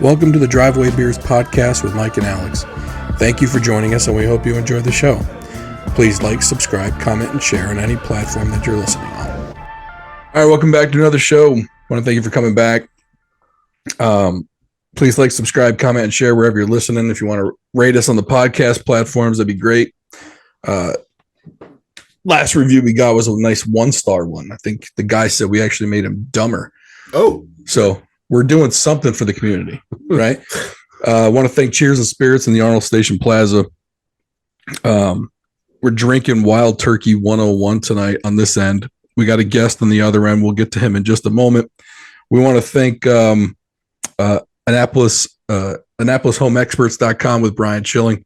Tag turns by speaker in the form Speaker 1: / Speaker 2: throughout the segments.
Speaker 1: Welcome to the Driveway Beers podcast with Mike and Alex. Thank you for joining us, and we hope you enjoy the show. Please like, subscribe, comment, and share on any platform that you're listening on. All right, welcome back to another show. I want to thank you for coming back. Please like, subscribe, comment, and share wherever you're listening. If you want to rate us on the podcast platforms, that'd be great. Last review we got was a nice 1-star one. I think the guy said we actually made him dumber.
Speaker 2: Oh,
Speaker 1: so we're doing something for the community, right? I want to thank Cheers and Spirits in the Arnold Station Plaza. We're drinking Wild Turkey 101 tonight on this end. We got a guest on the other end. We'll get to him in just a moment. We want to thank AnnapolisHomeExperts.com with Brian Schilling.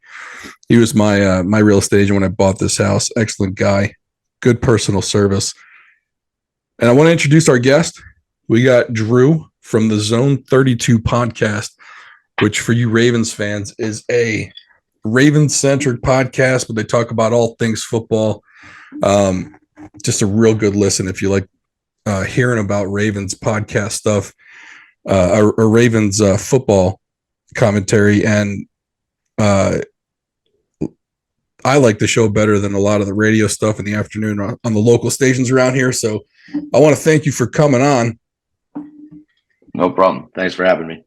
Speaker 1: He was my real estate agent when I bought this house. Excellent guy. Good personal service. And I want to introduce our guest. We got Drew from the Zone 32 podcast, which for you Ravens fans is a Ravens-centric podcast, but they talk about all things football. Just a real good listen if you like hearing about Ravens podcast stuff or Ravens football commentary. And I like the show better than a lot of the radio stuff in the afternoon on the local stations around here. So I want to thank you for coming on.
Speaker 3: No problem. Thanks for having me.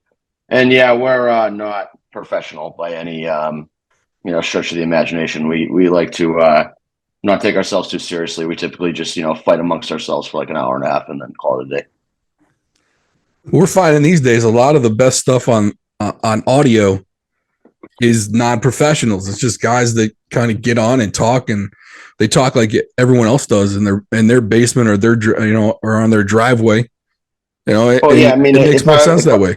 Speaker 3: And yeah, we're not professional by any stretch of the imagination. We like to not take ourselves too seriously. We typically just fight amongst ourselves for like an hour and a half and then call it a day.
Speaker 1: We're finding these days a lot of the best stuff on audio is non-professionals. It's just guys that kind of get on and talk, and they talk like everyone else does in their basement or their or on their driveway. It makes more sense that way.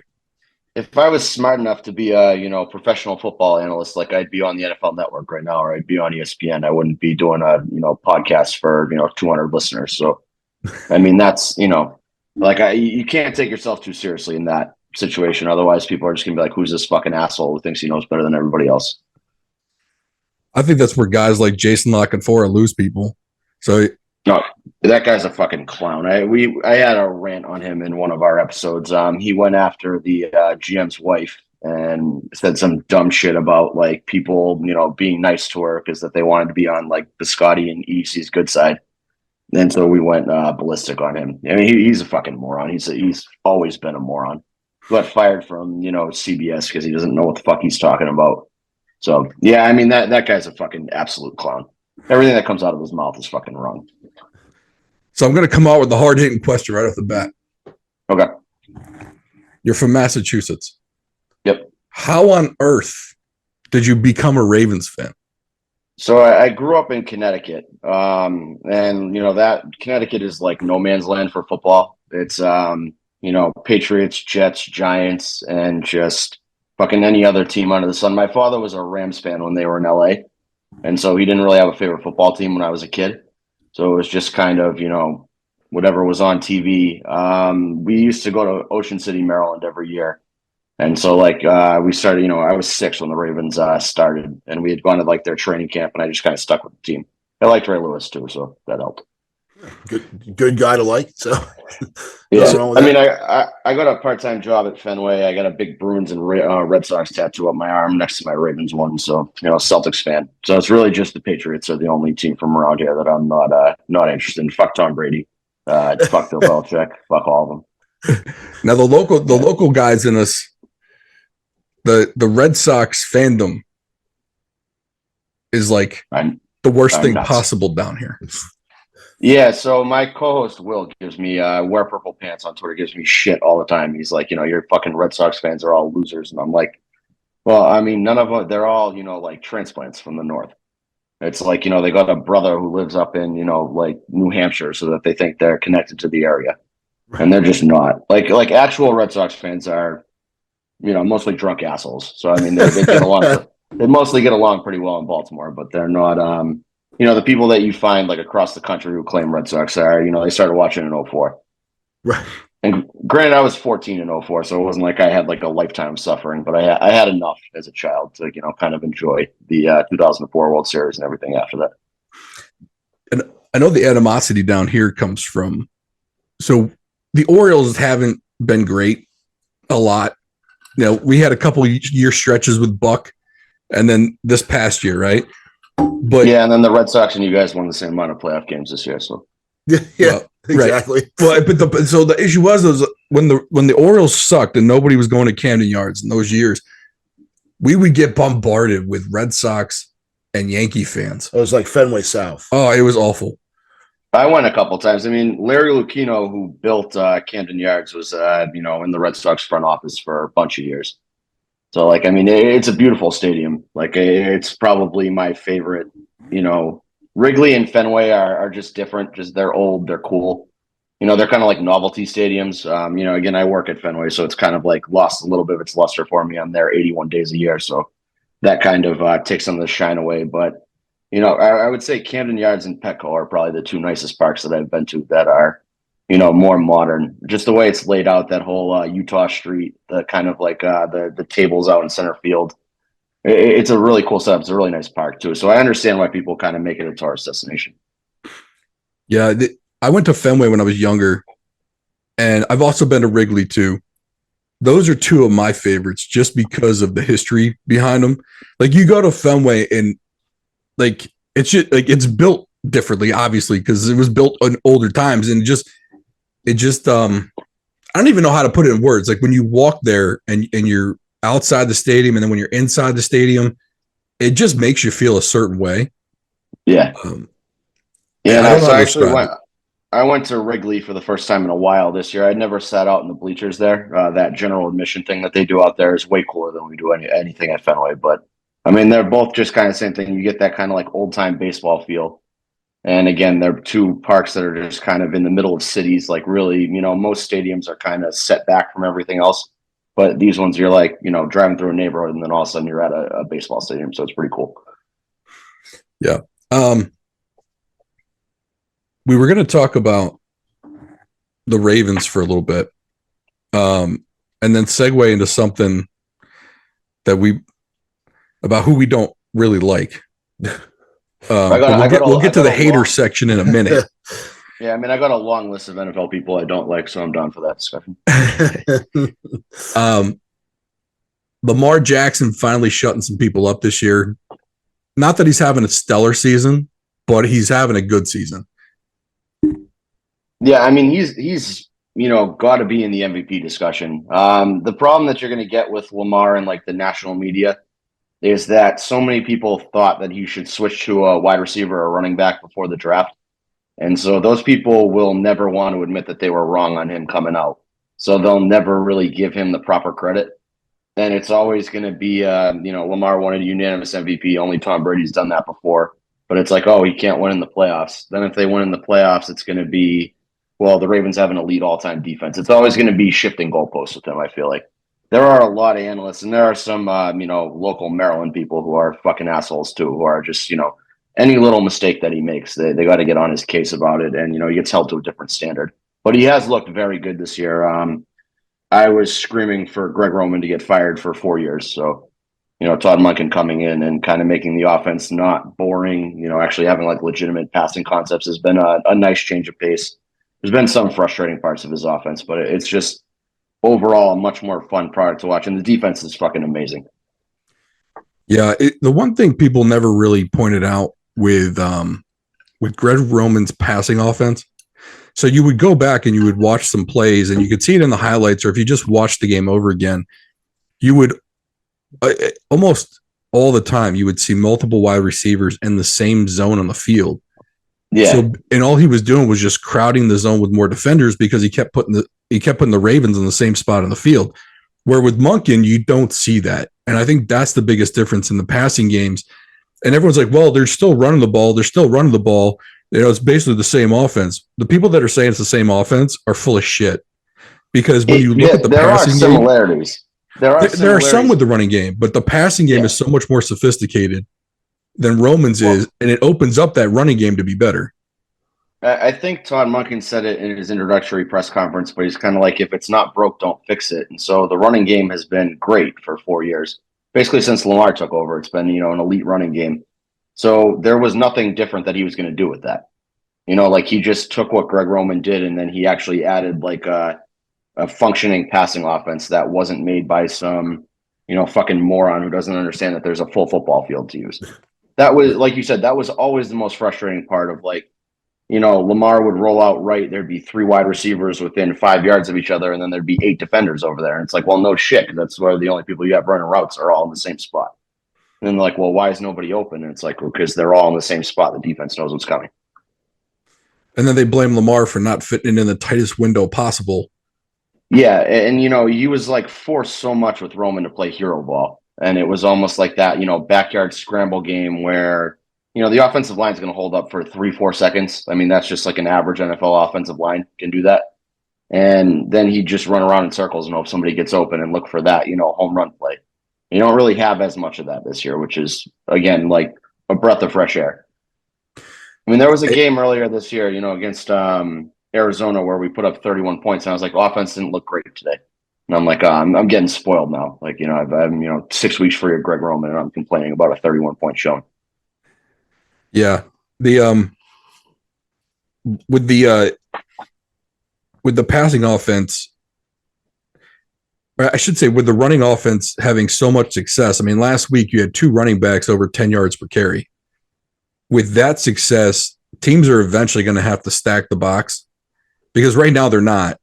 Speaker 3: If I was smart enough to be a professional football analyst, like I'd be on the NFL Network right now, or I'd be on ESPN. I wouldn't be doing a podcast for 200 listeners. So, I mean, that's you can't take yourself too seriously in that situation. Otherwise, people are just gonna be like, "Who's this fucking asshole who thinks he knows better than everybody else?"
Speaker 1: I think that's where guys like Jason La Canfora lose people. So.
Speaker 3: No, that guy's a fucking clown. I had a rant on him in one of our episodes. He went after the GM's wife and said some dumb shit about like people, being nice to her because that they wanted to be on like Biscotti and EDC's good side. And so we went ballistic on him. I mean, he's a fucking moron. He's always been a moron. He got fired from CBS because he doesn't know what the fuck he's talking about. So yeah, I mean that guy's a fucking absolute clown. Everything that comes out of his mouth is fucking wrong.
Speaker 1: So I'm going to come out with the hard-hitting question right off the bat.
Speaker 3: Okay.
Speaker 1: You're from Massachusetts.
Speaker 3: Yep.
Speaker 1: How on earth did you become a Ravens fan?
Speaker 3: So I grew up in Connecticut. And, that Connecticut is like no man's land for football. It's, Patriots, Jets, Giants, and just fucking any other team under the sun. My father was a Rams fan when they were in LA. And so he didn't really have a favorite football team when I was a kid. So it was just kind of, whatever was on TV. We used to go to Ocean City, Maryland every year. And so we started, I was 6 when the Ravens started, and we had gone to like their training camp, and I just kind of stuck with the team. I liked Ray Lewis too, so that helped.
Speaker 2: Good guy to like. So
Speaker 3: yeah, I mean, I got a part-time job at Fenway. I got a big Bruins and Red Sox tattoo up my arm next to my Ravens one. So Celtics fan. So it's really just the Patriots are the only team from around here that I'm not interested in. Fuck Tom Brady. Fuck Bill Belichick. Fuck all of them.
Speaker 1: Now the local guys in us, the Red Sox fandom is like the worst thing possible down here.
Speaker 3: Yeah, so my co-host Will gives me wear purple pants on Twitter, gives me shit all the time. He's like, your fucking Red Sox fans are all losers, and I'm like, well, I mean, none of them. They're all like transplants from the north. It's like they got a brother who lives up in like New Hampshire, so that they think they're connected to the area, and they're just not. Like actual Red Sox fans are, mostly drunk assholes. So I mean, they get along. They mostly get along pretty well in Baltimore, but they're not. The people that you find like across the country who claim Red Sox are, they started watching in 2004.
Speaker 2: Right.
Speaker 3: And granted, I was 14 in 2004, so it wasn't like I had like a lifetime of suffering, but I had enough as a child to, kind of enjoy the 2004 World Series and everything after that.
Speaker 1: And I know the animosity down here comes from, so the Orioles haven't been great a lot. we had a couple year stretches with Buck, and then this past year, right? But
Speaker 3: yeah, and then the Red Sox and you guys won the same amount of playoff games this year. So
Speaker 2: Yeah,
Speaker 1: well,
Speaker 2: exactly.
Speaker 1: Right. Well, so the issue was when the Orioles sucked and nobody was going to Camden Yards in those years, we would get bombarded with Red Sox and Yankee fans.
Speaker 2: It was like Fenway South.
Speaker 1: Oh, it was awful.
Speaker 3: I went a couple times. I mean, Larry Lucchino, who built Camden Yards, was in the Red Sox front office for a bunch of years. So, like, I mean, it's a beautiful stadium. Like, it's probably my favorite. Wrigley and Fenway are just different. Just they're old, they're cool. They're kind of like novelty stadiums. Again, I work at Fenway, so it's kind of like lost a little bit of its luster for me. I'm there 81 days a year, so that kind of takes some of the shine away. But I would say Camden Yards and Petco are probably the two nicest parks that I've been to that are, more modern. Just the way it's laid out, that whole Utah Street, the kind of like the tables out in center field. It's a really cool setup. It's a really nice park too. So I understand why people kind of make it a tourist destination.
Speaker 1: Yeah, I went to Fenway when I was younger, and I've also been to Wrigley too. Those are two of my favorites just because of the history behind them. Like you go to Fenway and like it's just like it's built differently, obviously, because it was built in older times, and it just I don't even know how to put it in words. Like when you walk there and you're outside the stadium, and then when you're inside the stadium, it just makes you feel a certain way.
Speaker 3: Yeah. I went to Wrigley for the first time in a while this year. I'd never sat out in the bleachers there. That general admission thing that they do out there is way cooler than we do anything at Fenway. But I mean, they're both just kind of the same thing. You get that kind of like old time baseball feel. And again, they're two parks that are just kind of in the middle of cities. Like really, most stadiums are kind of set back from everything else. But these ones, you're like, driving through a neighborhood and then all of a sudden you're at a baseball stadium. So it's pretty cool.
Speaker 1: Yeah. We were going to talk about the Ravens for a little bit, and then segue into something about who we don't really like. We'll get to the hater section in a minute.
Speaker 3: Yeah, I mean, I got a long list of NFL people I don't like, so I'm down for that discussion.
Speaker 1: Lamar Jackson finally shutting some people up this year. Not that he's having a stellar season, but he's having a good season.
Speaker 3: Yeah, I mean, he's got to be in the MVP discussion. The problem that you're going to get with Lamar and like the national media is that so many people thought that he should switch to a wide receiver or running back before the draft. And so those people will never want to admit that they were wrong on him coming out. So they'll never really give him the proper credit. And it's always going to be, Lamar wanted a unanimous MVP. Only Tom Brady's done that before. But it's like, oh, he can't win in the playoffs. Then if they win in the playoffs, it's going to be, well, the Ravens have an elite all-time defense. It's always going to be shifting goalposts with him, I feel like. There are a lot of analysts, and there are some, local Maryland people who are fucking assholes too, who are just, any little mistake that he makes, they got to get on his case about it, and, he gets held to a different standard. But he has looked very good this year. I was screaming for Greg Roman to get fired for 4 years. So, Todd Monken coming in and kind of making the offense not boring, actually having like legitimate passing concepts has been a nice change of pace. There's been some frustrating parts of his offense, but it's just overall a much more fun product to watch. And the defense is fucking amazing.
Speaker 1: Yeah. The one thing people never really pointed out with Greg Roman's passing offense. So you would go back and you would watch some plays and you could see it in the highlights, or if you just watched the game over again, you would almost all the time, you would see multiple wide receivers in the same zone on the field.
Speaker 3: Yeah.
Speaker 1: So, and all he was doing was just crowding the zone with more defenders because he kept putting the Ravens in the same spot on the field. Where with Monken, you don't see that. And I think that's the biggest difference in the passing games. And everyone's like, well, they're still running the ball. They're still running the ball. It's basically the same offense. The people that are saying it's the same offense are full of shit. Because when you look at the passing game, there are some with the running game, but the passing game is so much more sophisticated than Roman's is, and it opens up that running game to be better.
Speaker 3: I think Todd Monken said it in his introductory press conference, but he's kind of like, if it's not broke, don't fix it. And so the running game has been great for 4 years. Basically, since Lamar took over, it's been, an elite running game. So there was nothing different that he was going to do with that. Like he just took what Greg Roman did, and then he actually added like a functioning passing offense that wasn't made by some, fucking moron who doesn't understand that there's a full football field to use. That was, like you said, that was always the most frustrating part of like, Lamar would roll out right. There'd be 3 wide receivers within 5 yards of each other, and then there'd be 8 defenders over there. And it's like, well, no shit. That's where the only people you have running routes are all in the same spot. And then like, well, why is nobody open? And it's like, well, because they're all in the same spot. The defense knows what's coming.
Speaker 1: And then they blame Lamar for not fitting in the tightest window possible.
Speaker 3: Yeah, and he was like forced so much with Roman to play hero ball, and it was almost like that, backyard scramble game where the offensive line is going to hold up for 3-4 seconds. I mean, that's just like an average NFL offensive line can do that, and then he'd just run around in circles and hope somebody gets open and look for that home run play. You don't really have as much of that this year, which is again like a breath of fresh air. I mean, there was a game earlier this year, against Arizona where we put up 31 points, and I was like, offense didn't look great today. And I'm like, I'm getting spoiled now. Like, I'm 6 weeks free of Greg Roman, and I'm complaining about a 31-point showing.
Speaker 1: Yeah, the with the passing offense, I should say, with the running offense having so much success. I mean, last week you had 2 running backs over 10 yards per carry. With that success, teams are eventually going to have to stack the box because right now they're not.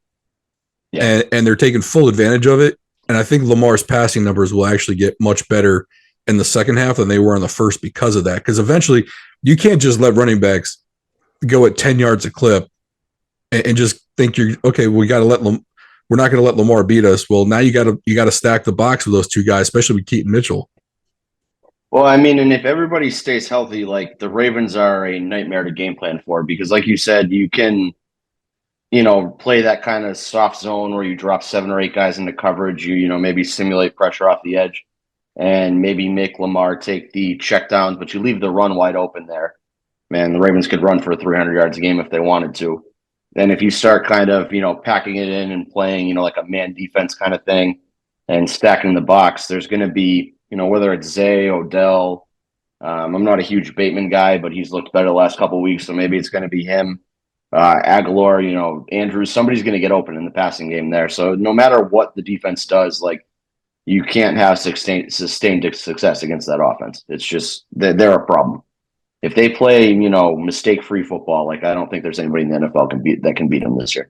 Speaker 1: Yeah. And they're taking full advantage of it. And I think Lamar's passing numbers will actually get much better in the second half than they were in the first because of that. Because eventually you can't just let running backs go at 10 yards a clip and just think you're okay. We're not going to let Lamar beat us. Well, now you got to stack the box with those 2 guys, especially with Keaton Mitchell.
Speaker 3: Well, I mean, and if everybody stays healthy, like the Ravens are a nightmare to game plan for because, like you said, you can, play that kind of soft zone where you drop 7 or 8 guys into coverage. You maybe simulate pressure off the edge and maybe make Lamar take the checkdowns, but you leave the run wide open there. Man, the Ravens could run for 300 yards a game if they wanted to. And if you start kind of, packing it in and playing, like a man defense kind of thing and stacking the box, there's going to be, whether it's Zay, Odell. I'm not a huge Bateman guy, but he's looked better the last couple of weeks, so maybe it's going to be him. Aguilar, Andrews, somebody's going to get open in the passing game there. So no matter what the defense does, like you can't have sustained success against that offense. It's just they're a problem. If they play, mistake-free football, like I don't think there's anybody in the NFL that can beat them this year.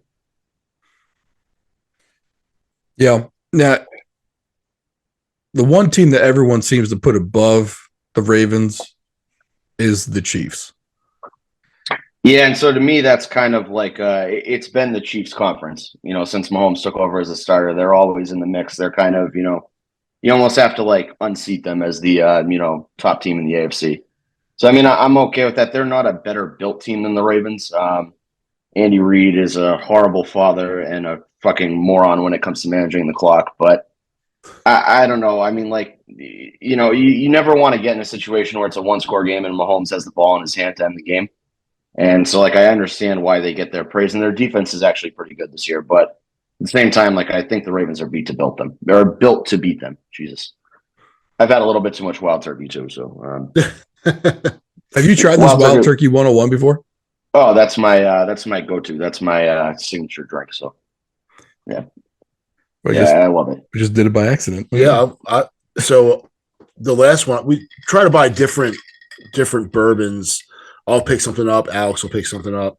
Speaker 1: Yeah. Now, the one team that everyone seems to put above the Ravens is the Chiefs.
Speaker 3: Yeah, and so to me, that's kind of like it's been the Chiefs conference, since Mahomes took over as a starter. They're always in the mix. They're kind of, you almost have to like unseat them as the, top team in the AFC. So, I mean, I'm okay with that. They're not a better built team than the Ravens. Andy Reid is a horrible father and a fucking moron when it comes to managing the clock. But I don't know. I mean, like, you never want to get in a situation where it's a 1-score game and Mahomes has the ball in his hand to end the game. And so, like, I understand why they get their praise, and their defense is actually pretty good this year. But at the same time, like, I think the Ravens are built to beat them. Jesus. I've had a little bit too much wild turkey too. So,
Speaker 1: have you tried this wild turkey 101 before?
Speaker 3: Oh, that's my go-to. That's my signature drink. So, yeah. I love it.
Speaker 1: We just did it by accident.
Speaker 2: Yeah. So the last one, we try to buy different bourbons. I'll pick something up. Alex will pick something up.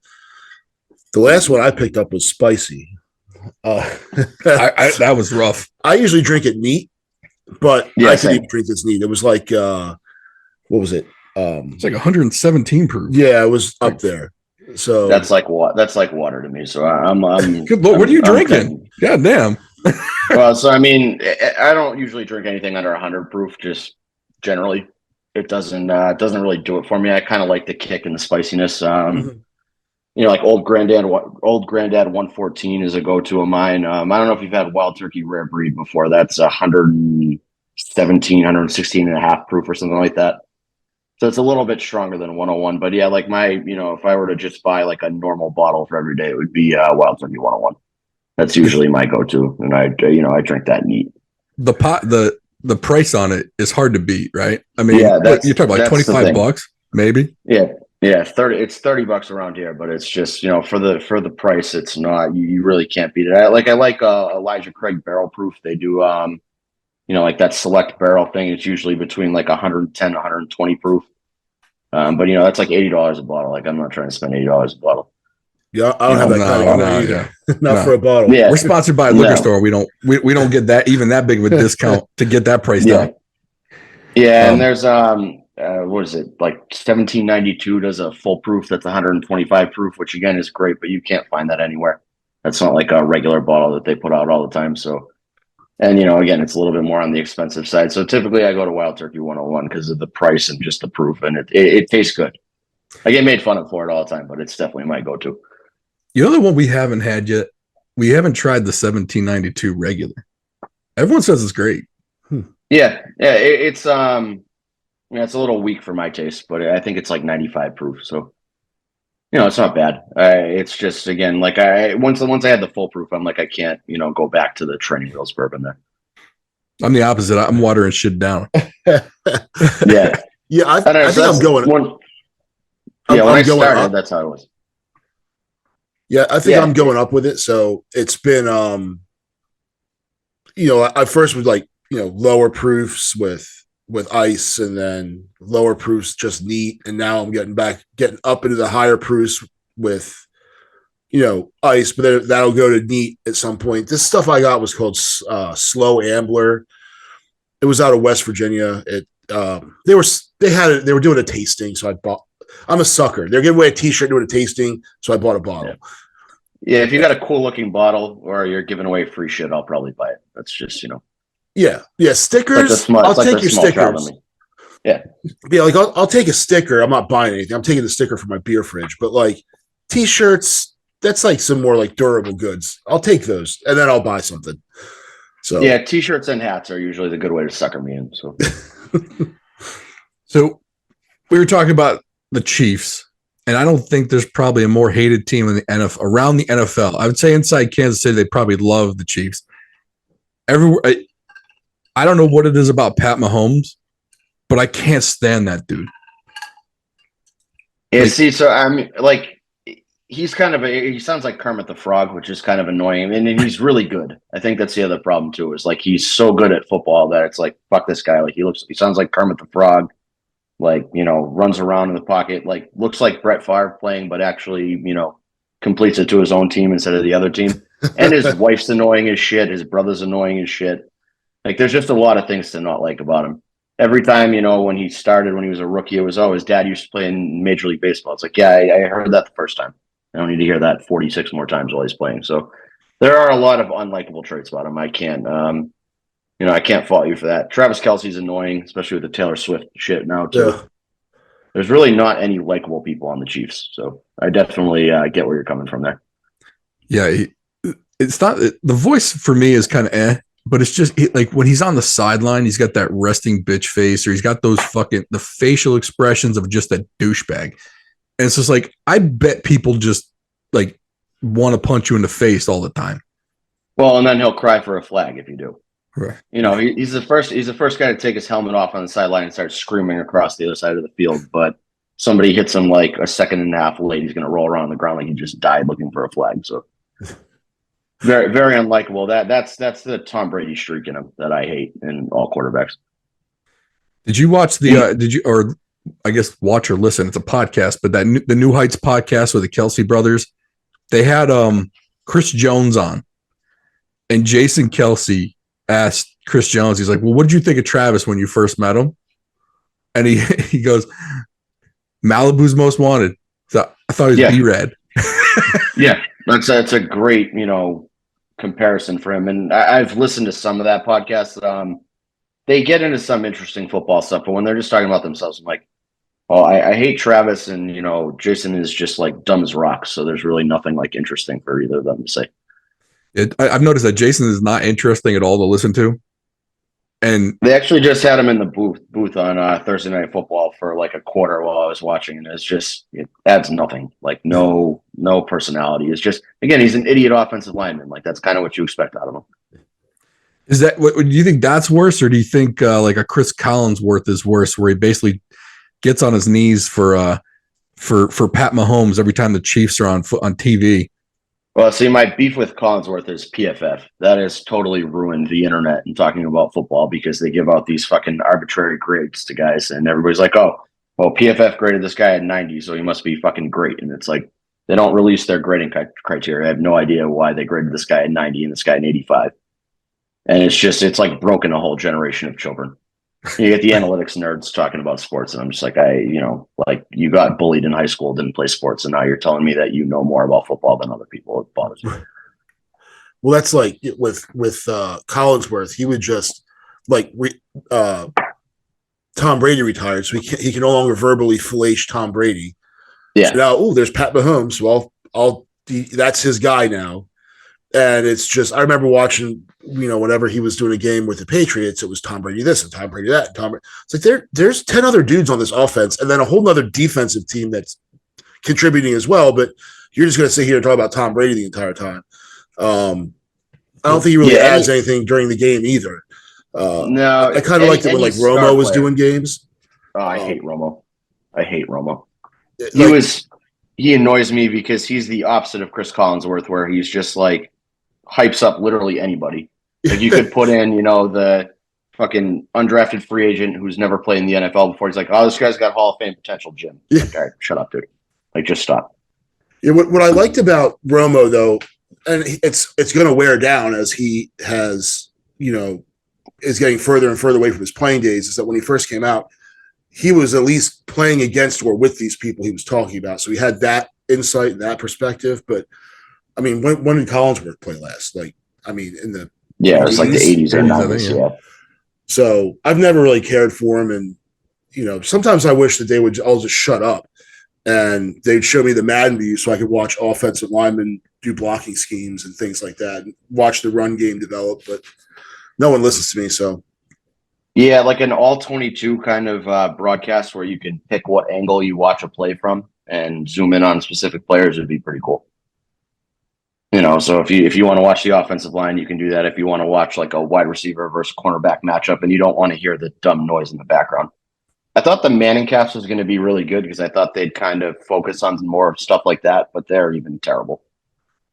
Speaker 2: The last one I picked up was spicy.
Speaker 1: That was rough.
Speaker 2: I usually drink it neat, but
Speaker 3: yeah,
Speaker 2: I couldn't even drink this neat. It was like, what was it?
Speaker 1: It's like 117 proof.
Speaker 2: Yeah, it was up there. So
Speaker 3: that's like what? That's like water to me. So I'm
Speaker 1: good Lord, what are you drinking? God damn.
Speaker 3: Well, so I mean, I don't usually drink anything under 100 proof. Just generally, it doesn't really do it for me. I kind of like the kick and the spiciness. Like old granddad 114 is a go-to of mine. I don't know if you've had wild turkey rare breed before. That's 117, 116 and a half proof or something like that. So it's a little bit stronger than 101. But yeah, like my, if I were to just buy like a normal bottle for every day, it would be wild turkey 101. That's usually my go-to, and I drink that neat.
Speaker 1: The price on it is hard to beat, right? I mean,
Speaker 3: yeah,
Speaker 1: you're talking about like $25 maybe.
Speaker 3: Yeah, Yeah, 30. It's $30 around here, but it's just for the price, it's not. You really can't beat it. I like Elijah Craig barrel proof. They do like that select barrel thing. It's usually between like 110, 120 proof. But that's like $80 a bottle. Like I'm not trying to spend $80 a bottle.
Speaker 2: Yeah, I don't have that kind of money either.
Speaker 1: Yeah.
Speaker 2: Not for a bottle.
Speaker 3: Yeah,
Speaker 1: we're sponsored by a liquor store. We don't get that even that big of a discount to get that price down.
Speaker 3: Yeah, and there's what is it, like 1792 does a full proof that's 125 proof, which again is great, but you can't find that anywhere. That's not like a regular bottle that they put out all the time. So, and again, it's a little bit more on the expensive side. So typically I go to Wild Turkey 101 because of the price and just the proof, and it tastes good. I get made fun of for it all the time, but it's definitely my go-to.
Speaker 1: The one we haven't had yet, we haven't tried the 1792 regular. Everyone says it's great.
Speaker 3: Yeah, it's it's a little weak for my taste, but I think it's like 95 proof, so it's not bad. It's just, again, like once I had the full proof, I'm like, I can't go back to the Training Wheels bourbon there.
Speaker 1: I'm the opposite. I'm watering shit down.
Speaker 3: Yeah,
Speaker 2: I think I'm going.
Speaker 3: When I started, that's how it was.
Speaker 2: Yeah, I think I'm going up with it. So it's been, I first was like, lower proofs with ice, and then lower proofs just neat, and now I'm getting up into the higher proofs with ice, but then that'll go to neat at some point. This stuff I got was called Slow Ambler. It was out of West Virginia. They were doing a tasting, so I bought. I'm a sucker. They're giving away a T-shirt doing a tasting, so I bought a bottle.
Speaker 3: Yeah, if you got a cool looking bottle or you're giving away free shit, I'll probably buy it. That's just
Speaker 2: Yeah, stickers. I'll take your stickers.
Speaker 3: Yeah,
Speaker 2: like I'll take a sticker. I'm not buying anything. I'm taking the sticker for my beer fridge. But like T-shirts, that's like some more like durable goods. I'll take those, and then I'll buy something. So
Speaker 3: yeah, T-shirts and hats are usually the good way to sucker me in. So,
Speaker 1: so we were talking about the Chiefs, and I don't think there's probably a more hated team in the NFL around the NFL. I would say inside Kansas City, they probably love the Chiefs. Everywhere. I don't know what it is about Pat Mahomes, but I can't stand that dude.
Speaker 3: Yeah, so I'm like, he sounds like Kermit the Frog, which is kind of annoying. And he's really good. I think that's the other problem too, is like, he's so good at football that it's like, fuck this guy. Like he sounds like Kermit the Frog, like, runs around in the pocket, like looks like Brett Favre playing, but actually, completes it to his own team instead of the other team. And his wife's annoying as shit. His brother's annoying as shit. Like, there's just a lot of things to not like about him. Every time, when he started, when he was a rookie, it was, his dad used to play in Major League Baseball. It's like, yeah, I heard that the first time. I don't need to hear that 46 more times while he's playing. So there are a lot of unlikable traits about him. I can't, I can't fault you for that. Travis Kelce's annoying, especially with the Taylor Swift shit now, too. Yeah. There's really not any likable people on the Chiefs. So I definitely get where you're coming from there.
Speaker 1: Yeah, it's not – the voice for me is kind of but it's just like when he's on the sideline, he's got that resting bitch face, or he's got those the facial expressions of just a douchebag. And it's just like, I bet people just like want to punch you in the face all the time.
Speaker 3: Well, and then he'll cry for a flag if you do.
Speaker 1: Right.
Speaker 3: He's the first guy to take his helmet off on the sideline and start screaming across the other side of the field. But somebody hits him like a second and a half late, he's going to roll around on the ground like he just died looking for a flag. So very, very unlikable. That's the Tom Brady streak in him that I hate in all quarterbacks.
Speaker 1: Did you watch I guess watch or listen? It's a podcast, but the New Heights podcast with the Kelce brothers, they had Chris Jones on, and Jason Kelce asked Chris Jones, he's like, well, what did you think of Travis when you first met him? And he goes, Malibu's Most Wanted. So I thought he was B-Rad.
Speaker 3: Yeah, that's a great, comparison for him. And I've listened to some of that podcast. They get into some interesting football stuff, but when they're just talking about themselves, I'm like, oh, I hate Travis, and, Jason is just like dumb as rocks. So there's really nothing like interesting for either of them to say.
Speaker 1: I've noticed that Jason is not interesting at all to listen to. And
Speaker 3: they actually just had him in the booth on Thursday Night Football for like a quarter while I was watching, and it adds nothing. Like no personality. It's just, again, he's an idiot offensive lineman. Like that's kind of what you expect out of him.
Speaker 1: Is that what do you think that's worse, or do you think like a Chris Collinsworth is worse, where he basically gets on his knees for for Pat Mahomes every time the Chiefs are on TV.
Speaker 3: Well, see, my beef with Collinsworth is PFF. That has totally ruined the internet and talking about football because they give out these fucking arbitrary grades to guys, and everybody's like, "Oh, well, PFF graded this guy at 90, so he must be fucking great." And it's like they don't release their grading criteria. I have no idea why they graded this guy at 90 and this guy at 85. And it's like broken a whole generation of children. You get the analytics nerds talking about sports, and I'm just like, you got bullied in high school, didn't play sports, and now you're telling me that you know more about football than other people. It bothers me.
Speaker 2: Well, that's like with Collinsworth. He would just Tom Brady retired, so he can no longer verbally fellate Tom Brady.
Speaker 3: Yeah.
Speaker 2: So now, there's Pat Mahomes. So that's his guy now. And it's just, I remember watching, whenever he was doing a game with the Patriots, it was Tom Brady this and Tom Brady that. It's like there's 10 other dudes on this offense and then a whole nother defensive team that's contributing as well. But you're just going to sit here and talk about Tom Brady the entire time. I don't think he really adds anything during the game either.
Speaker 3: No,
Speaker 2: I kind of liked it when Romo was doing games.
Speaker 3: Oh, I hate Romo. He annoys me because he's the opposite of Chris Collinsworth, where he's just like hypes up literally anybody. Like you could put in, the fucking undrafted free agent who's never played in the NFL before. He's like, "Oh, this guy's got Hall of Fame potential, Jim."
Speaker 2: Yeah.
Speaker 3: Like, all right, shut up, dude. Like, just stop.
Speaker 2: Yeah, what I liked about Romo though, and it's going to wear down as he has, is getting further and further away from his playing days, is that when he first came out, he was at least playing against or with these people he was talking about. So he had that insight and that perspective. But I mean, when did Collinsworth play last? It was
Speaker 3: like the 80s or 90s. Yeah.
Speaker 2: So I've never really cared for him. And, sometimes I wish that they would all just shut up and they'd show me the Madden view so I could watch offensive linemen do blocking schemes and things like that and watch the run game develop. But no one listens to me. So.
Speaker 3: Yeah, like an all 22 kind of broadcast where you can pick what angle you watch a play from and zoom in on specific players would be pretty cool. So if you want to watch the offensive line, you can do that. If you want to watch like a wide receiver versus cornerback matchup and you don't want to hear the dumb noise in the background. I thought the Manning cast was going to be really good because I thought they'd kind of focus on more stuff like that, but they're even terrible.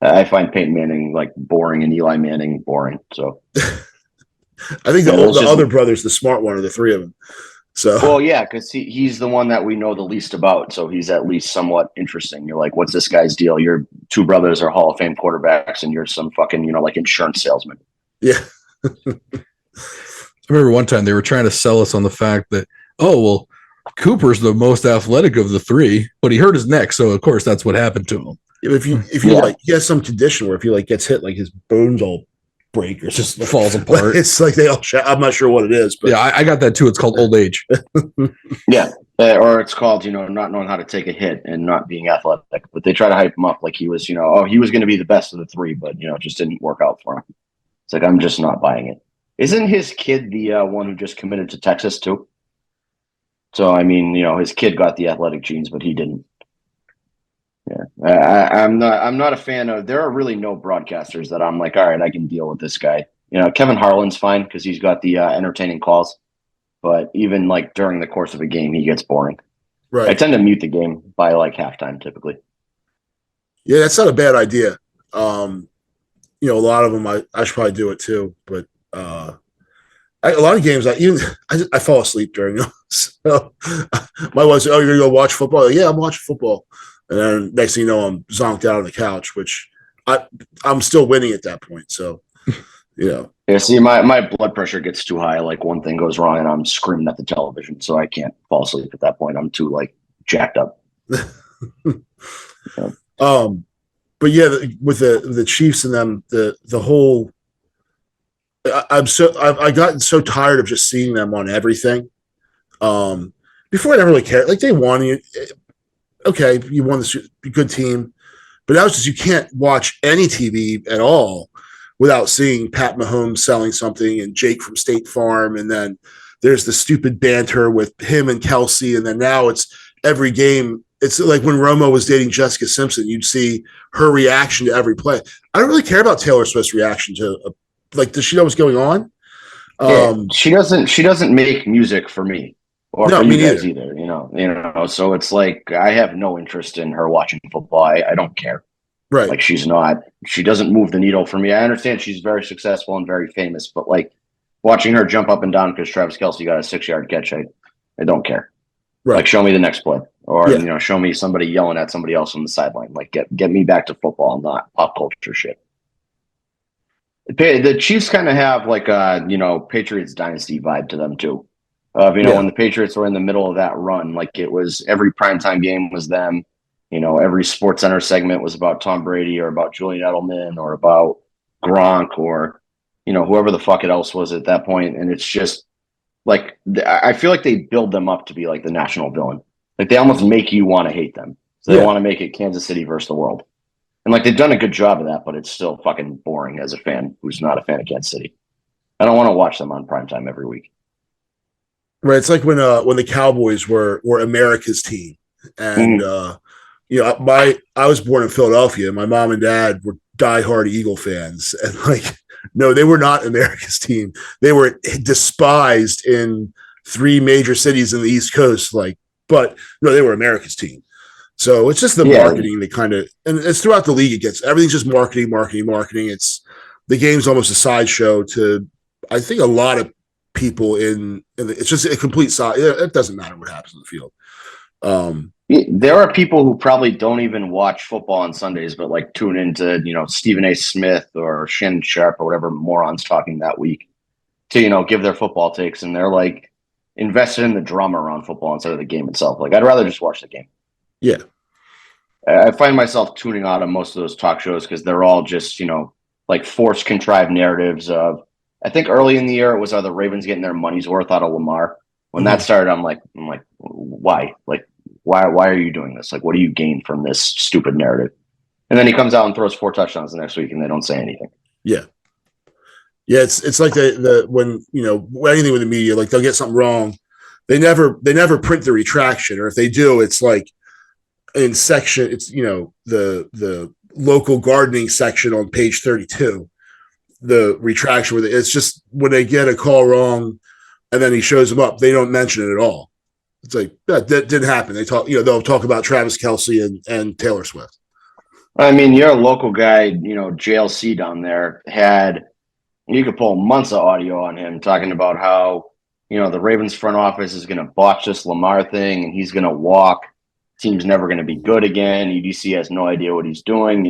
Speaker 3: I find Peyton Manning like boring and Eli Manning boring. So
Speaker 2: I think the other brother's the smart one of the three of them. So,
Speaker 3: well, yeah, because he's the one that we know the least about, so he's at least somewhat interesting. You're like, what's this guy's deal? Your two brothers are Hall of Fame quarterbacks, and you're some fucking, like insurance salesman.
Speaker 2: Yeah.
Speaker 1: I remember one time they were trying to sell us on the fact that, Cooper's the most athletic of the three, but he hurt his neck, so of course that's what happened to him.
Speaker 2: If you he has some condition where if he gets hit, like his bones all break or
Speaker 1: just falls apart.
Speaker 2: It's like they all. I'm not sure what it is, but
Speaker 1: I got that too. It's called old age.
Speaker 3: Yeah, or it's called not knowing how to take a hit and not being athletic. But they try to hype him up like he was, he was going to be the best of the three, but it just didn't work out for him. It's like I'm just not buying it. Isn't his kid the one who just committed to Texas too? So I mean, his kid got the athletic genes, but he didn't. Yeah, I'm not a fan of. There are really no broadcasters that I'm like, all right, I can deal with this guy. Kevin Harlan's fine because he's got the entertaining calls, but even like during the course of a game, he gets boring.
Speaker 2: Right.
Speaker 3: I tend to mute the game by like halftime typically.
Speaker 2: Yeah, that's not a bad idea. A lot of them I should probably do it too, but a lot of games I fall asleep during them. So my wife's like, "Oh, you're gonna go watch football?" Like, yeah, I'm watching football. And then next thing you know, I'm zonked out on the couch, which I'm still winning at that point. So,
Speaker 3: Yeah, see, my blood pressure gets too high. Like one thing goes wrong and I'm screaming at the television. So I can't fall asleep at that point. I'm too like jacked up.
Speaker 2: Yeah. But yeah, with the Chiefs and them, the whole, I've gotten so tired of just seeing them on everything. Before I never really cared. Like they won. Okay, you won this good team, but now it's just you can't watch any TV at all without seeing Pat Mahomes selling something and Jake from State Farm, and then there's the stupid banter with him and Kelce, and then now it's every game. It's like when Romo was dating Jessica Simpson, you'd see her reaction to every play. I don't really care about Taylor Swift's reaction to does she know what's going on?
Speaker 3: She doesn't make music for me. or
Speaker 2: No,
Speaker 3: for
Speaker 2: me
Speaker 3: you guys
Speaker 2: neither.
Speaker 3: either. So it's like I have no interest in her watching football. I don't care.
Speaker 2: Right.
Speaker 3: Like she doesn't move the needle for me. I understand she's very successful and very famous, but like watching her jump up and down because Travis Kelce got a 6-yard catch, I don't care. Like
Speaker 2: Right.
Speaker 3: show me the next play, or
Speaker 2: Yeah.
Speaker 3: show me somebody yelling at somebody else on the sideline. Like get me back to football, not pop culture shit. The Chiefs kind of have like a Patriots dynasty vibe to them too.
Speaker 2: Yeah.
Speaker 3: When the Patriots were in the middle of that run, like it was every primetime game was them. Every Sports Center segment was about Tom Brady or about Julian Edelman or about Gronk or whoever the fuck it else was at that point. And it's just like I feel like they build them up to be like the national villain. Like they almost make you want to hate them. So they
Speaker 2: Yeah.
Speaker 3: want to make it Kansas City versus the world. And like they've done a good job of that, but it's still fucking boring as a fan who's not a fan of Kansas City. I don't want to watch them on primetime every week.
Speaker 2: Right. It's like when the Cowboys were America's team, and I was born in Philadelphia. And my mom and dad were diehard Eagle fans, and like, no, they were not America's team. They were despised in 3 major cities in the East Coast. Like, but no, they were America's team. So it's just the
Speaker 3: Yeah,
Speaker 2: marketing that kind of, and it's throughout the league. It gets everything's just marketing, marketing, marketing. It's the game's almost a sideshow to, I think, a lot of people it's just a complete side. It doesn't matter what happens in the field.
Speaker 3: there are people who probably don't even watch football on Sundays, but like tune into Stephen A. Smith or Shannon Sharp or whatever morons talking that week to give their football takes, and they're like invested in the drama around football instead of the game itself. Like I'd rather just watch the game.
Speaker 2: Yeah.
Speaker 3: I find myself tuning out on most of those talk shows because they're all just, like forced contrived narratives of, I think early in the year it was, are the Ravens getting their money's worth out of Lamar? When that started, I'm like, why? Like, why are you doing this? Like, what do you gain from this stupid narrative? And then he comes out and throws 4 touchdowns the next week and they don't say anything.
Speaker 2: Yeah. Yeah. It's like when anything with the media, like they'll get something wrong. They never print the retraction, or if they do, it's like in section, it's the local gardening section on page 32, the retraction with it. It's just when they get a call wrong and then he shows them up, they don't mention it at all. It's like that didn't happen. They talk, they'll talk about Travis Kelce and Taylor Swift.
Speaker 3: I mean, you're a local guy, JLC down there you could pull months of audio on him talking about how, the Ravens front office is going to botch this Lamar thing and he's going to walk. Team's never going to be good again. EDC has no idea what he's doing,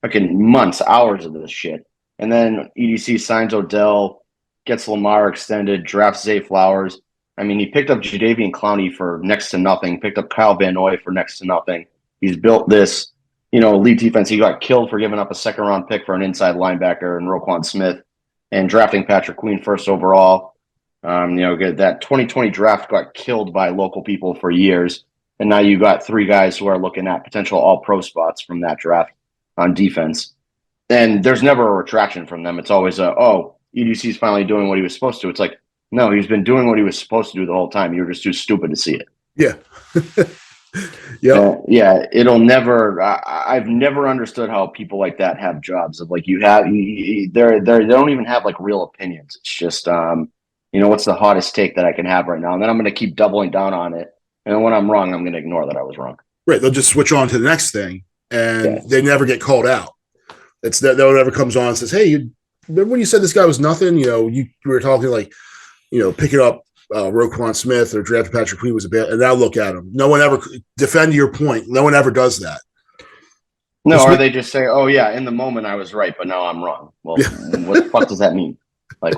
Speaker 3: fucking months, hours of this shit. And then EDC signs Odell, gets Lamar extended, drafts Zay Flowers. I mean, he picked up Jadeveon Clowney for next to nothing, picked up Kyle Van Noy for next to nothing. He's built this, elite defense. He got killed for giving up a 2nd-round pick for an inside linebacker and Roquan Smith and drafting Patrick Queen 1st overall. That 2020 draft got killed by local people for years. And now you got 3 guys who are looking at potential all-pro spots from that draft on defense. And there's never a retraction from them. It's always EDC's finally doing what he was supposed to. It's like, no, he's been doing what he was supposed to do the whole time. You were just too stupid to see it.
Speaker 2: Yeah.
Speaker 3: Yeah. It'll never. I've never understood how people like that have jobs. Of like they don't even have like real opinions. It's just what's the hottest take that I can have right now, and then I'm going to keep doubling down on it. And when I'm wrong, I'm going to ignore that I was wrong.
Speaker 2: Right. They'll just switch on to the next thing, and they never get called out. It's that no one ever comes on and says, "Hey, you remember when you said this guy was nothing? You were talking like, picking up Roquan Smith or drafting Patrick Queen was a bit, and now look at him. No one ever defend your point. No one ever does that.
Speaker 3: No, or they just say, "Oh yeah, in the moment I was right, but now I'm wrong." Well, what the fuck does that mean? Like,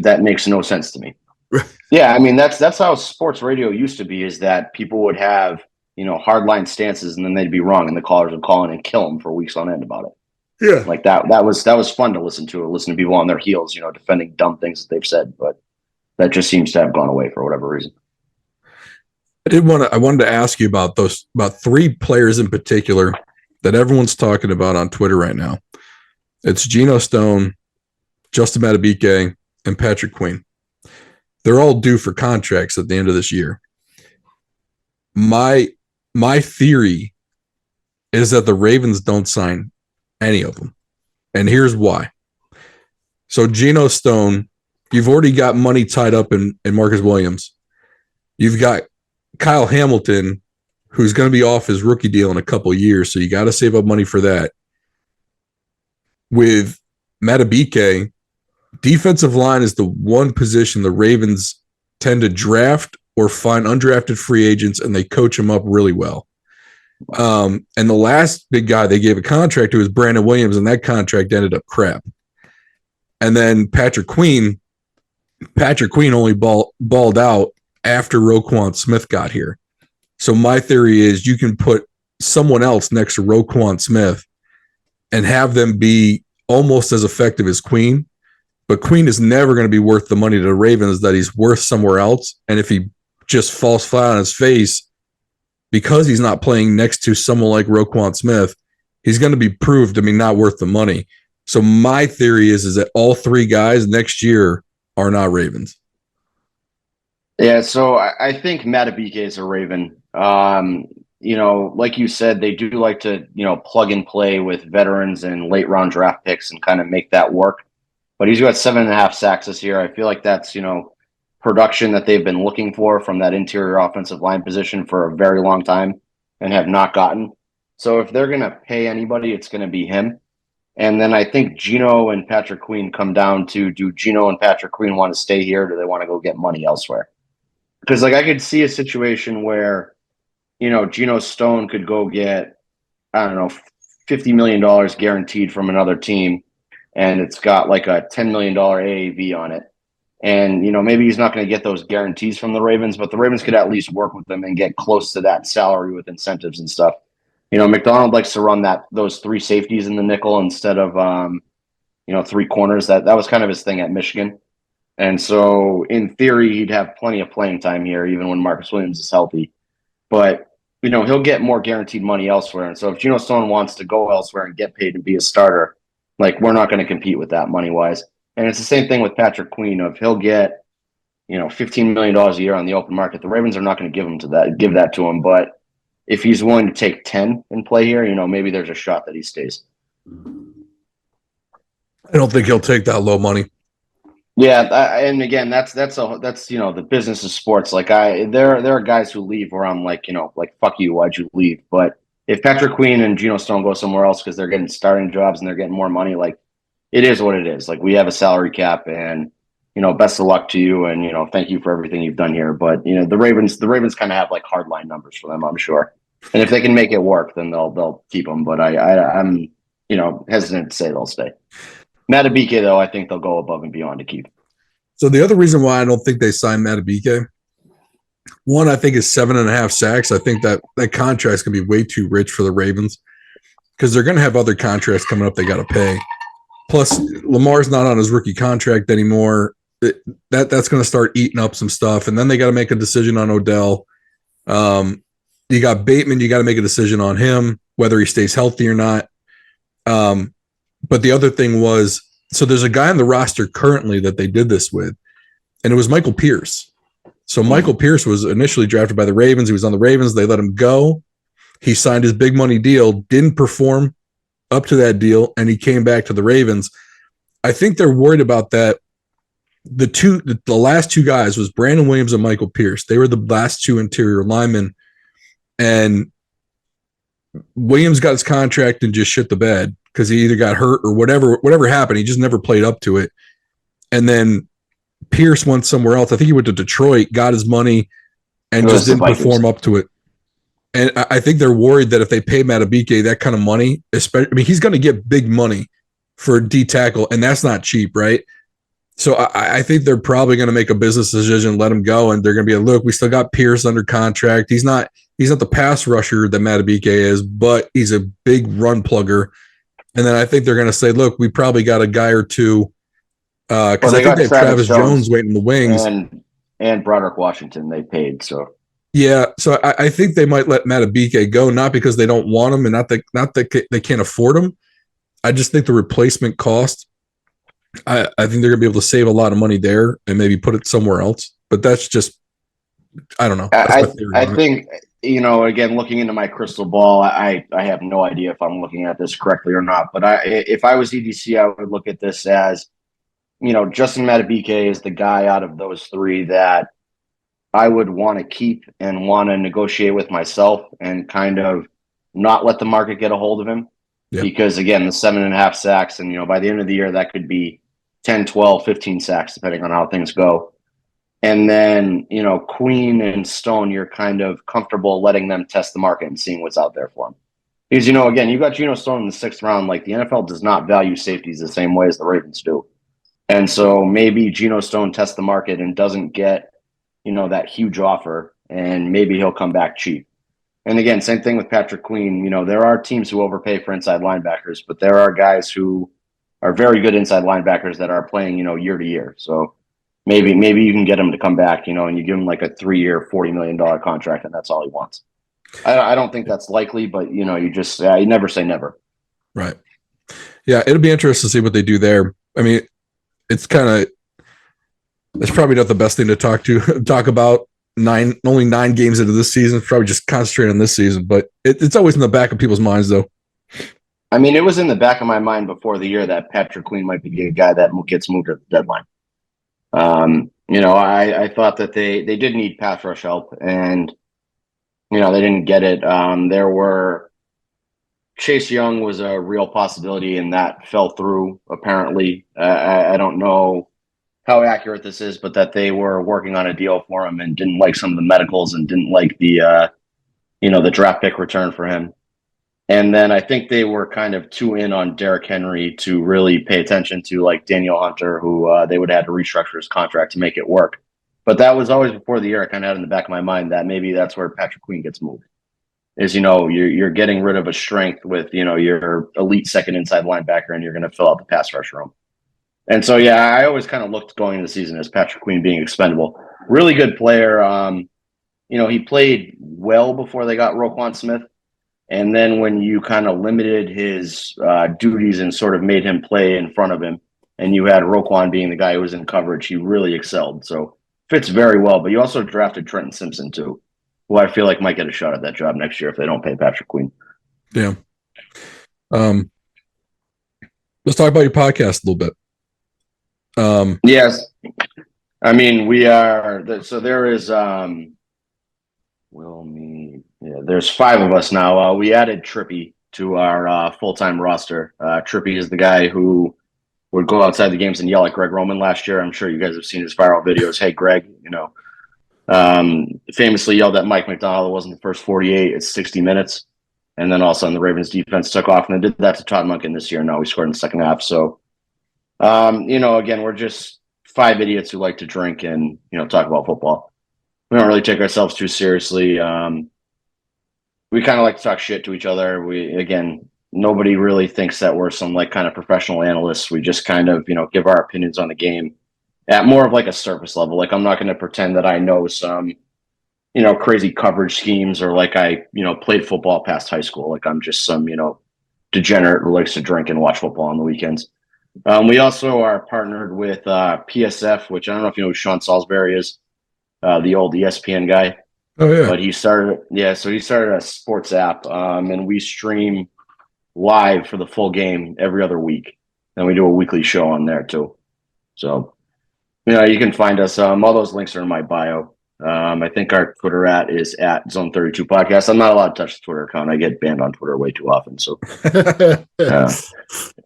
Speaker 3: that makes no sense to me. Yeah, I mean that's how sports radio used to be. Is that people would have hardline stances, and then they'd be wrong, and the callers would call in and kill them for weeks on end about it.
Speaker 2: Yeah,
Speaker 3: like that was fun to listen to, or listen to people on their heels, defending dumb things that they've said. But that just seems to have gone away for whatever reason.
Speaker 1: I wanted to ask you about 3 players in particular that everyone's talking about on Twitter right now. It's Geno Stone, Justin Madubuike, and Patrick Queen. They're all due for contracts at the end of this year. My theory is that the Ravens don't sign any of them. And here's why. So Geno Stone, you've already got money tied up in Marcus Williams. You've got Kyle Hamilton, who's going to be off his rookie deal in a couple of years, so you got to save up money for that. With Matabike, defensive line is the one position the Ravens tend to draft or find undrafted free agents, and they coach them up really well. And the last big guy they gave a contract to was Brandon Williams, and that contract ended up crap. And then Patrick Queen only balled out after Roquan Smith got here. So my theory is you can put someone else next to Roquan Smith and have them be almost as effective as Queen. But Queen is never going to be worth the money to the Ravens that he's worth somewhere else. And if he just falls flat on his face because he's not playing next to someone like Roquan Smith, he's going to be proved to be not worth the money. So my theory is that all three guys next year are not Ravens.
Speaker 3: Yeah, so I think Matabike is a Raven. Like you said, they do like to, plug and play with veterans and late round draft picks and kind of make that work. But he's got 7.5 sacks this year. I feel like that's, production that they've been looking for from that interior offensive line position for a very long time and have not gotten. So if they're going to pay anybody, it's going to be him. And then I think Geno and Patrick Queen come down to, do Geno and Patrick Queen want to stay here? Or do they want to go get money elsewhere? Because I could see a situation where, Geno Stone could go get, I don't know, $50 million guaranteed from another team. And it's got like a $10 million AAV on it. And, maybe he's not going to get those guarantees from the Ravens, but the Ravens could at least work with them and get close to that salary with incentives and stuff. McDonald likes to run those three safeties in the nickel instead of, three corners. That was kind of his thing at Michigan. And so in theory, he'd have plenty of playing time here, even when Marcus Williams is healthy. But, he'll get more guaranteed money elsewhere. And so if Geno Stone wants to go elsewhere and get paid to be a starter, we're not going to compete with that money-wise. And it's the same thing with Patrick Queen. If he'll get, $15 million a year on the open market, the Ravens are not going to give that to him. But if he's willing to take 10 and play here, maybe there's a shot that he stays.
Speaker 1: I don't think he'll take that low money.
Speaker 3: Yeah, and again, that's the business of sports. There are guys who leave where I'm like, fuck you, why'd you leave? But if Patrick Queen and Geno Stone go somewhere else because they're getting starting jobs and they're getting more money, it is what it is. We have a salary cap, and best of luck to you, and thank you for everything you've done here. But the Ravens kind of have hardline numbers for them, I'm sure. And if they can make it work, then they'll keep them. But I'm hesitant to say they'll stay. Matabike, though, I think they'll go above and beyond to keep.
Speaker 1: So the other reason why I don't think they signed Matabike, one, I think is 7.5 sacks. I think that contract's going to be way too rich for the Ravens because they're going to have other contracts coming up they got to pay. Plus, Lamar's not on his rookie contract anymore. That's going to start eating up some stuff. And then they got to make a decision on Odell. You got Bateman. You got to make a decision on him, whether he stays healthy or not. But the other thing was, so there's a guy on the roster currently that they did this with, and it was Michael Pierce. So Michael Pierce was initially drafted by the Ravens. He was on the Ravens. They let him go. He signed his big money deal, didn't perform up to that deal, and he came back to the Ravens. I think they're worried about that. The last two guys was Brandon Williams and Michael Pierce. They were the last two interior linemen, and Williams got his contract and just shit the bed because he either got hurt or whatever happened. He just never played up to it. And then Pierce went somewhere else. I think he went to Detroit, got his money, and just didn't perform up to it. And I think they're worried that if they pay Matabike that kind of money, especially, he's going to get big money for a D tackle, and that's not cheap, right? So I think they're probably going to make a business decision, let him go, and they're going to be like, look, we still got Pierce under contract. He's not the pass rusher that Matabike is, but he's a big run plugger. And then I think they're going to say, look, we probably got a guy or two because I think they have Travis Jones waiting in the wings.
Speaker 3: And Broderick Washington they paid, so.
Speaker 1: Yeah, so I think they might let Matabike go, not because they don't want him and not that they can't afford him. I just think the replacement cost, I think they're going to be able to save a lot of money there and maybe put it somewhere else. But that's just, I don't know.
Speaker 3: I think, again, looking into my crystal ball, I have no idea if I'm looking at this correctly or not. But if I was EDC, I would look at this as, Justin Matabike is the guy out of those three that I would want to keep and want to negotiate with myself and kind of not let the market get a hold of him.
Speaker 1: Yeah.
Speaker 3: Because again, the 7.5 sacks, and by the end of the year, that could be 10, 12, 15 sacks, depending on how things go. And then, Queen and Stone, you're kind of comfortable letting them test the market and seeing what's out there for them. Because, again, you got Geno Stone in the 6th round. Like, the NFL does not value safeties the same way as the Ravens do. And so maybe Geno Stone tests the market and doesn't get, that huge offer, and maybe he'll come back cheap. And again, same thing with Patrick Queen. There are teams who overpay for inside linebackers, but there are guys who are very good inside linebackers that are playing, year to year. So maybe you can get him to come back, and you give him like a 3-year, $40 million contract, and that's all he wants. I don't think that's likely, but you never say never.
Speaker 1: Right. Yeah, it'll be interesting to see what they do there. I mean, it's probably not the best thing to talk about. Only 9 games into this season. Probably just concentrate on this season, but it's always in the back of people's minds, though.
Speaker 3: I mean, it was in the back of my mind before the year that Patrick Queen might be a guy that gets moved at the deadline. I thought that they did need pass rush help, and they didn't get it. Chase Young was a real possibility, and that fell through. Apparently, I don't know how accurate this is, but that they were working on a deal for him and didn't like some of the medicals and didn't like the the draft pick return for him. And then I think they were kind of too in on Derrick Henry to really pay attention to like Daniel Hunter, who they would have to restructure his contract to make it work. But that was always before the year. I kind of had in the back of my mind that maybe that's where Patrick Queen gets moved. Is you're getting rid of a strength with your elite second inside linebacker, and you're going to fill out the pass rush room. And so I always kind of looked going into the season as Patrick Queen being expendable. Really good player. He played well before they got Roquan Smith. And then when you kind of limited his duties and sort of made him play in front of him, and you had Roquan being the guy who was in coverage, he really excelled. So fits very well. But you also drafted Trenton Simpson too, who I feel like might get a shot at that job next year if they don't pay Patrick Queen.
Speaker 1: Yeah. Let's talk about your podcast a little bit.
Speaker 3: Yes. I mean, we are. So there is. There's 5 of us now. We added Trippy to our full-time roster. Trippy is the guy who would go outside the games and yell at Greg Roman last year. I'm sure you guys have seen his viral videos. Hey, Greg, famously yelled at Mike McDonald. It wasn't the first 48. It's 60 minutes. And then all of a sudden the Ravens defense took off, and they did that to Todd Monken this year. Now we scored in the second half. So, again, we're just 5 idiots who like to drink and, talk about football. We don't really take ourselves too seriously. We kind of like to talk shit to each other. Nobody really thinks that we're some like kind of professional analysts. We just kind of, give our opinions on the game at more of like a surface level. Like, I'm not going to pretend that I know some, crazy coverage schemes, or like I, played football past high school. Like, I'm just some, degenerate who likes to drink and watch football on the weekends. We also are partnered with PSF, which I don't know if you know who Sean Salisbury is, the old ESPN guy.
Speaker 1: Oh yeah.
Speaker 3: But he started a sports app, and we stream live for the full game every other week. And we do a weekly show on there too. So, you can find us. All those links are in my bio. I think our Twitter is at Zone 32 Podcast. I'm not allowed to touch the Twitter account. I get banned on Twitter way too often. So,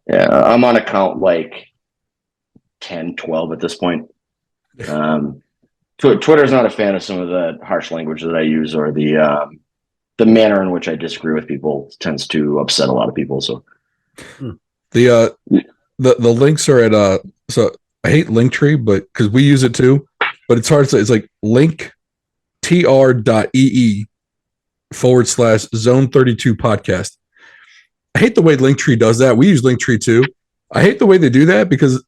Speaker 3: I'm on account like 10, 12 at this point. Twitter's not a fan of some of the harsh language that I use, or the manner in which I disagree with people tends to upset a lot of people. So
Speaker 1: the links are at so I hate Linktree, but because we use it too, but it's hard to say. It's like linktr.ee/Zone 32 Podcast. I hate the way Linktree does that. We use Linktree too. I hate the way they do that because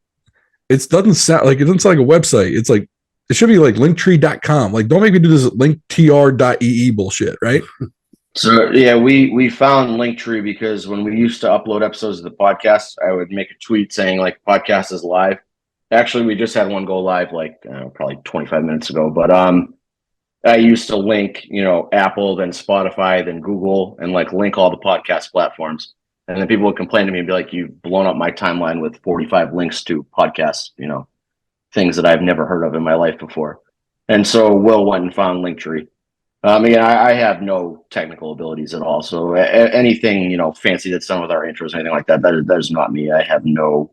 Speaker 1: it doesn't sound like a website. It's like, it should be like linktree.com. Like, don't make me do this linktr.ee bullshit, right?
Speaker 3: So we found Linktree because when we used to upload episodes of the podcast, I would make a tweet saying like podcast is live. Actually, we just had one go live like probably 25 minutes ago. But I used to link, Apple, then Spotify, then Google, and like link all the podcast platforms. And then people would complain to me and be like, "You've blown up my timeline with 45 links to podcasts, things that I've never heard of in my life before." And so Will went and found Linktree. I have no technical abilities at all. So anything, fancy that's done with our intros, anything like that, that is not me. I have no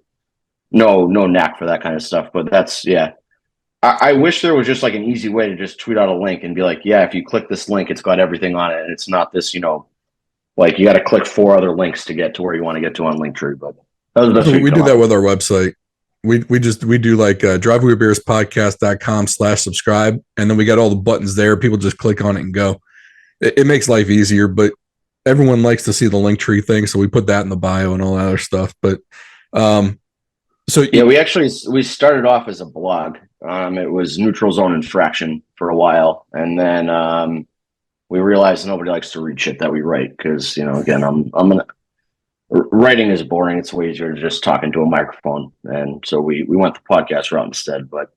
Speaker 3: knack for that kind of stuff. But that's, yeah. I wish there was just like an easy way to just tweet out a link and be like, yeah, if you click this link, it's got everything on it. And it's not this, like you got to click 4 other links to get to where you want to get to on Linktree. But that was the best
Speaker 1: we do that with our website. We do like drivewaybeerspodcast.com/subscribe. And then we got all the buttons there. People just click on it and go. It makes life easier, but everyone likes to see the Linktree thing. So we put that in the bio and all that other stuff. But, so
Speaker 3: yeah, we started off as a blog. It was Neutral Zone Infraction for a while. And then, we realized nobody likes to read shit that we write. Cause again, writing is boring. It's way easier than just talking to a microphone. And so we went the podcast route instead, but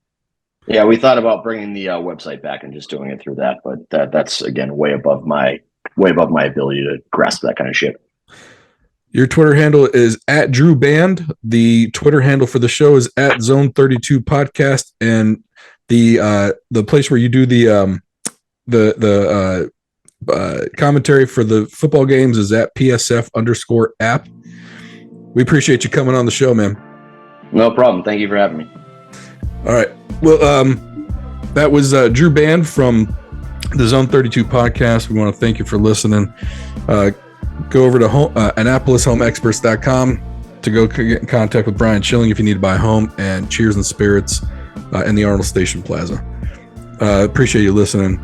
Speaker 3: yeah, we thought about bringing the website back and just doing it through that. But that's again, way above my ability to grasp that kind of shit.
Speaker 1: Your Twitter handle is @DrewBand. The Twitter handle for the show is @Zone32 Podcast. And the place where you do the commentary for the football games is @PSF_app. We appreciate you coming on the show, man.
Speaker 3: No problem. Thank you for having me.
Speaker 1: All right. Well, that was Drew Band from the Zone 32 podcast. We want to thank you for listening. Go over to AnnapolisHomeExperts.com to go get in contact with Brian Schilling if you need to buy a home, and Cheers and Spirits in the Arnold Station Plaza. Appreciate you listening.